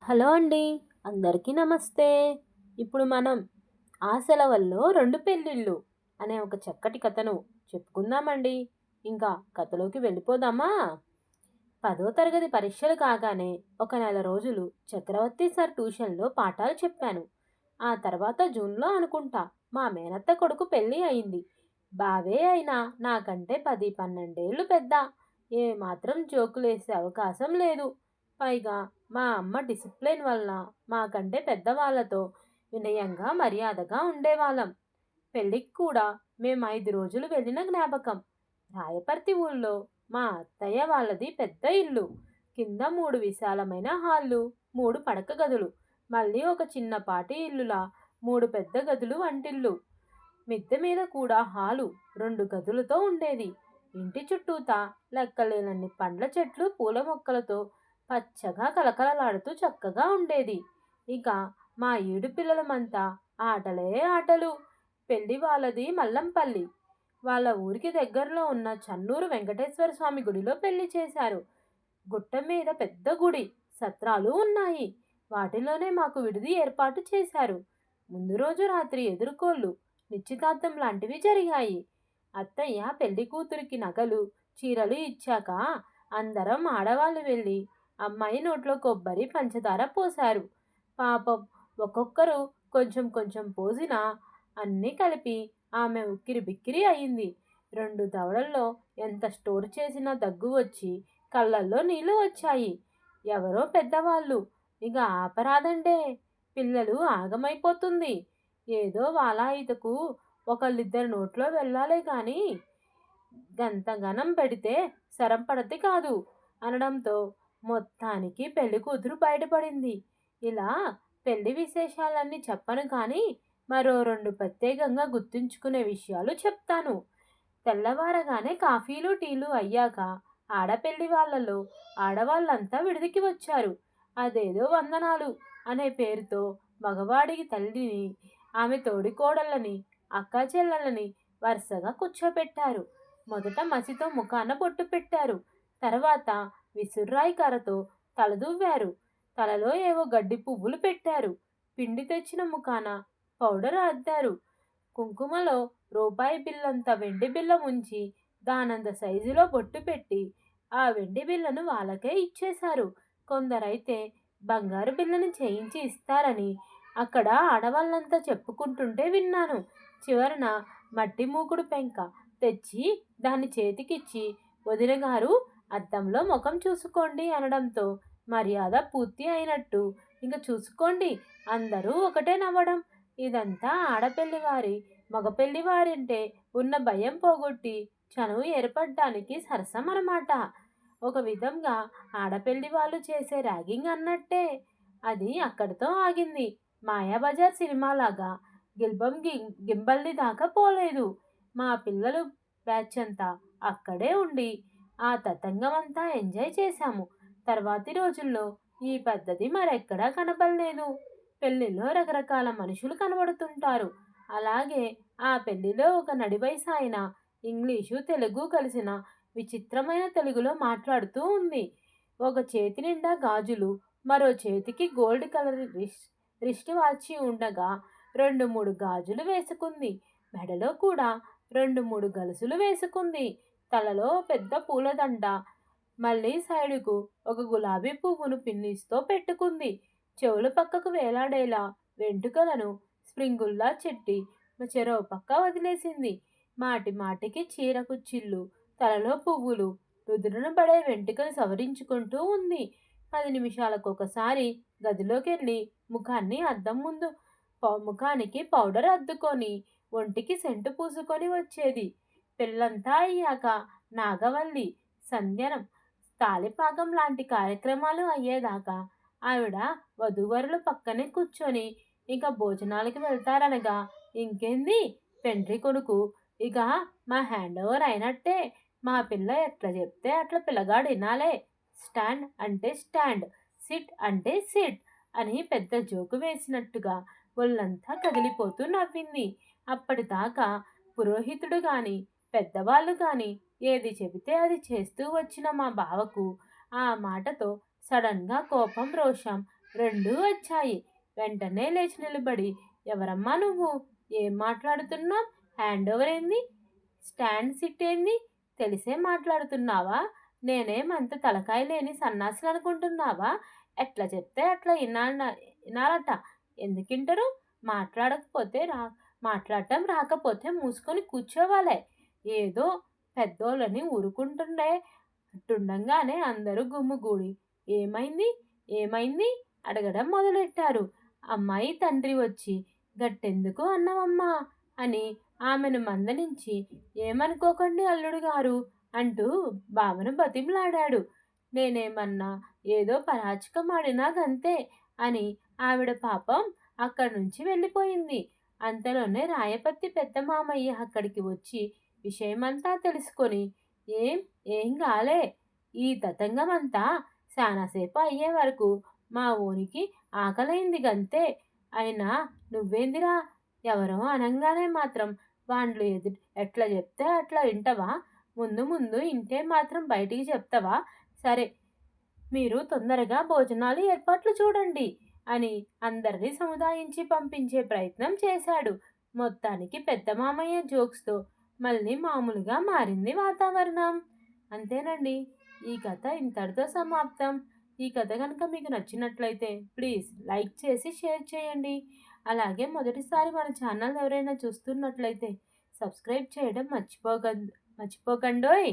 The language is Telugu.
హలో అండి. అందరికీ నమస్తే. ఇప్పుడు మనం 'ఆ సెలవుల్లో 2 పెళ్ళిళ్ళు' అనే ఒక చక్కటి కథను చెప్పుకుందామండి. ఇంకా కథలోకి వెళ్ళిపోదామా? 10వ తరగతి పరీక్షలు కాగానే ఒక నెల రోజులు చక్రవర్తి సార్ ట్యూషన్‌లో పాఠాలు చెప్పాను. ఆ తర్వాత జూన్‌లో అనుకుంటా మా మేనత్త కొడుకు పెళ్లి అయింది. బావే అయినా నాకంటే 10, 12 ఏళ్ళు పెద్ద. ఏమాత్రం జోకులేసే అవకాశం లేదు. పైగా మా అమ్మ డిసిప్లిన్ వల్ల మాకంటే పెద్దవాళ్ళతో వినయంగా, మర్యాదగా ఉండేవాళ్ళం. పెళ్ళికి కూడా మేము 5 రోజులు వెళ్ళిన జ్ఞాపకం. రాయపర్తి ఊళ్ళో మా అత్తయ్య వాళ్ళది పెద్ద ఇల్లు. కింద 3 విశాలమైన హాళ్ళు, 3 పడక గదులు, మళ్ళీ ఒక చిన్నపాటి ఇల్లులా 3 పెద్ద గదులు వంటిల్లు. మిద్దె మీద కూడా హాలు 2 గదులతో ఉండేది. ఇంటి చుట్టూతా లెక్కలేనన్ని పండ్ల చెట్లు, పూల మొక్కలతో పచ్చగా కలకలలాడుతూ చక్కగా ఉండేది. ఇక మా ఈడు పిల్లలమంతా ఆటలే ఆటలు. పెళ్లి వాళ్ళది మల్లంపల్లి. వాళ్ళ ఊరికి దగ్గరలో ఉన్న చన్నూరు వెంకటేశ్వర స్వామి గుడిలో పెళ్లి చేశారు. గుట్ట మీద పెద్ద గుడి, సత్రాలు ఉన్నాయి. వాటిలోనే మాకు విడిది ఏర్పాటు చేశారు. ముందు రోజు రాత్రి ఎదుర్కోళ్ళు, నిశ్చితార్థం లాంటివి జరిగాయి. అత్తయ్య పెళ్లి కూతురికి నగలు, చీరలు ఇచ్చాక అందరం ఆడవాళ్ళు వెళ్ళి అమ్మాయి నోట్లో కొబ్బరి, పంచదార పోశారు. పాపం ఒక్కొక్కరు కొంచెం కొంచెం పోసినా అన్నీ కలిపి ఆమె ఉక్కిరి బిక్కిరి అయింది. 2 దవడల్లో ఎంత స్టోర్ చేసినా దగ్గు వచ్చి కళ్ళల్లో నీళ్లు వచ్చాయి. ఎవరో పెద్దవాళ్ళు ఇక ఆపరాదండే, పిల్లలు ఆగమైపోతుంది. ఏదో వాలాయితకు ఒకళ్ళిద్దరి నోట్లో వెళ్ళాలే గాని గంతగనం పెడితే సరంపడతి కాదు అనడంతో మొత్తానికి పెళ్లి కూతురు బయటపడింది. ఇలా పెళ్లి విశేషాలన్నీ చెప్పను కానీ మరో 2 ప్రత్యేకంగా గుర్తుంచుకునే విషయాలు చెప్తాను. తెల్లవారగానే కాఫీలు, టీలు అయ్యాక ఆడపెళ్లి వాళ్ళలో ఆడవాళ్ళంతా విడిదికి వచ్చారు. అదేదో వందనాలు అనే పేరుతో మగవాడికి తల్లిని, ఆమె తోడికోడళ్ళని, అక్కా చెల్లెళ్ళని వరుసగా కూర్చోపెట్టారు. మొదట మసితో ముఖాన బొట్టు పెట్టారు. తర్వాత విసుర్రాయి కర్రతో తలదువ్వారు. తలలో ఏవో గడ్డి పువ్వులు పెట్టారు. పిండి తెచ్చిన ముఖాన పౌడర్ అద్దారు. కుంకుమలో రూపాయి బిల్లంత వెండి బిల్ల ముంచి దానంత సైజులో బొట్టు పెట్టి ఆ వెండి బిల్లను వాళ్ళకే ఇచ్చేశారు. కొందరైతే బంగారు బిల్లను చేయించి ఇస్తారని అక్కడ ఆడవాళ్ళంతా చెప్పుకుంటుంటే విన్నాను. చివరన మట్టి మూకుడు పెంక తెచ్చి దాన్ని చేతికిచ్చి వదిన గారు అద్దంలో ముఖం చూసుకోండి అనడంతో మర్యాద పూర్తి అయినట్టు ఇంక చూసుకోండి అందరూ ఒకటే నవ్వడం. ఇదంతా ఆడపెళ్లివారి మగపెళ్లివారంటే ఉన్న భయం పోగొట్టి చనువు ఏర్పడడానికి సరసం అన్నమాట. ఒక విధంగా ఆడపెళ్లి వాళ్ళు చేసే ర్యాగింగ్ అన్నట్టే. అది అక్కడితో ఆగింది. మాయాబజార్ సినిమాలాగా గింబల్ది దాకా పోలేదు. మా పిల్లలు బ్యాచ్ అంతా అక్కడే ఉండి ఆ తతంగమంతా ఎంజాయ్ చేశాము. తర్వాతి రోజుల్లో ఈ పద్ధతి మరెక్కడా కనపడలేదు. పెళ్లిలో రకరకాల మనుషులు కనబడుతుంటారు. అలాగే ఆ పెళ్లిలో ఒక నడివయసాయన ఇంగ్లీషు, తెలుగు కలిసిన విచిత్రమైన తెలుగులో మాట్లాడుతూ ఉంది. ఒక చేతి నిండా గాజులు, మరో చేతికి గోల్డ్ కలర్ రిస్ట్ వాచి ఉండగా 2, 3 గాజులు వేసుకుంది. మెడలో కూడా 2, 3 గలుసులు వేసుకుంది. తలలో పెద్ద పూలదండ, మళ్ళీ సైడుకు ఒక గులాబీ పువ్వును పిన్నీస్తో పెట్టుకుంది. చెవులు పక్కకు వేలాడేలా వెంట్రుకలను స్ప్రింగుల్లా చెట్టి చెరో పక్క వదిలేసింది. మాటి మాటికి చీర కుచ్చిళ్ళు, తలలో పువ్వులు, నుదురున పడే వెంట్రుకలు సవరించుకుంటూ ఉంది. 10 నిమిషాలకొకసారి గదిలోకెళ్ళి ముఖాన్ని అద్దం ముందు ముఖానికి పౌడర్ అద్దుకొని ఒంటికి సెంటు పూసుకొని వచ్చేది. పెళ్ళంతా అయ్యాక నాగవల్లి, సంధ్యనం, తాళిపాకం లాంటి కార్యక్రమాలు అయ్యేదాకా ఆవిడ వధూవరుల పక్కనే కూర్చొని ఇక భోజనాలకి వెళ్తారనగా ఇంకేంది పెండ్లి కొడుకు ఇక మా హ్యాండ్ ఓవర్ అయినట్టే. మా పిల్ల ఎట్లా చెప్తే అట్లా పిల్లగాడు వినాలే. స్టాండ్ అంటే స్టాండ్, సిట్ అంటే సిట్ అని పెద్ద జోకు వేసినట్టుగా ఒళ్ళంతా కదిలిపోతూ నవ్వింది. అప్పటిదాకా పురోహితుడు గాని పెద్దవాళ్ళు గాని ఏది చెబితే అది చేస్తూ వచ్చిన మా బావకు ఆ మాటతో సడన్గా కోపం, రోషం రెండూ వచ్చాయి. వెంటనే లేచి నిలబడి, ఎవరమ్మా నువ్వు? ఏం మాట్లాడుతున్నావు? హ్యాండ్ ఓవర్ ఏంది? స్టాండ్ సిట్ ఏంది? తెలిసే మాట్లాడుతున్నావా? నేనేమంత తలకాయ లేని సన్నాసిని అనుకుంటున్నావా? ఎట్లా చెప్తే అట్లా వినాలట. ఎందుకింటరు? మాట్లాడకపోతే మాట్లాడటం రాకపోతే మూసుకొని కూర్చోవాలే. ఏదో పెద్దోళ్ళని ఊరుకుంటుండే అట్టుండగానే అందరూ గుమ్ముగూడి ఏమైంది? ఏమైంది? అడగడం మొదలెట్టారు. అమ్మాయి తండ్రి వచ్చి గట్టెందుకు అన్నావమ్మా అని ఆమెను మందలించి ఏమనుకోకండి అల్లుడు గారు అంటూ బావను బతిమలాడాడు. నేనేమన్నా ఏదో పరాచకం ఆడినా గంతే అని ఆవిడ పాపం అక్కడి నుంచి వెళ్ళిపోయింది. అంతలోనే రాయపత్తి పెద్ద మామయ్య అక్కడికి వచ్చి విషయమంతా తెలుసుకొని ఏం ఏం గాలే ఈ తతంగమంతా శానాసేపు అయ్యే వరకు మా ఊనికి ఆకలైంది గంతే. అయినా నువ్వేందిరా ఎవరో అనంగానే మాత్రం వాండ్లు ఎట్లా చెప్తే అట్లా ఇంటవా? ముందు ముందు ఇంటే మాత్రం బయటికి చెప్తావా? సరే మీరు తొందరగా భోజనాలు ఏర్పాట్లు చూడండి అని అందరినీ సముదాయించి పంపించే ప్రయత్నం చేశాడు. మొత్తానికి పెద్ద మామయ్య జోక్స్తో మళ్ళీ మామూలుగా మారింది వాతావరణం. అంతేనండి. ఈ కథ ఇంతటితో సమాప్తం. ఈ కథ కనుక మీకు నచ్చినట్లయితే ప్లీజ్ లైక్ చేసి షేర్ చేయండి. అలాగే మొదటిసారి మన ఛానల్ ఎవరైనా చూస్తున్నట్లయితే సబ్స్క్రైబ్ చేయడం మర్చిపోకండోయ్.